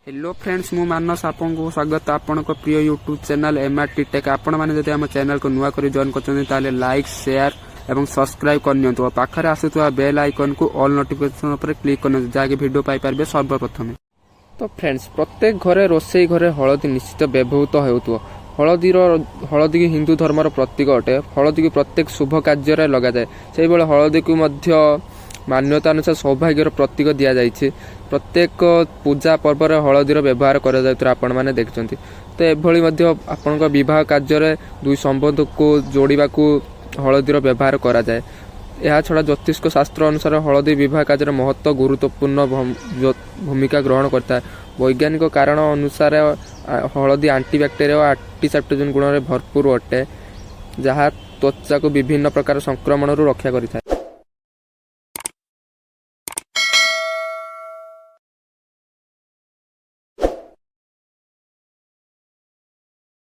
Hello friends मु मानस आपन को स्वागत आपण को प्रिय यूट्यूब चैनल एमआरटी टेक आपण माने जदि हम चैनल को नुआ करी जॉइन करछन ताले लाइक शेयर एवं सब्सक्राइब करनियंतु पाखरे आसुतवा बेल आइकन को ऑल नोटिफिकेशन पर क्लिक करनियंतु जाके वीडियो पाई परबे सर्वप्रथम। तो फ्रेंड्स प्रत्येक घरे रोसई घरे हळदी निश्चित व्यवहृत हेउतो। हळदी हिंदू धर्मर प्रतीक अटे। हळदी को प्रत्येक शुभ कार्य रे लगा जाए। सेहि बेले हळदी को मध्य मान्यता अनुसार सौभाग्यर प्रतीक दि जाइए। प्रत्येक पूजा पर्व हलदीर व्यवहार कर मैंने देखते। तो यह आपण बह कार्य दुई संबंध को जोड़ा हलदीर व्यवहार करा जाए। यह छड़ा ज्योतिष शास्त्र अनुसार हलदी विवाह कार्य महत्व गुरुत्वपूर्ण भूमिका ग्रहण करता है। वैज्ञानिक कारण अनुसार हलदी एंटीबैक्टेरिया और एंटीसेप्टिक गुण में भरपूर अटे, जहाँ त्वचा को विभिन्न प्रकार संक्रमण रक्षा करिଥାଏ।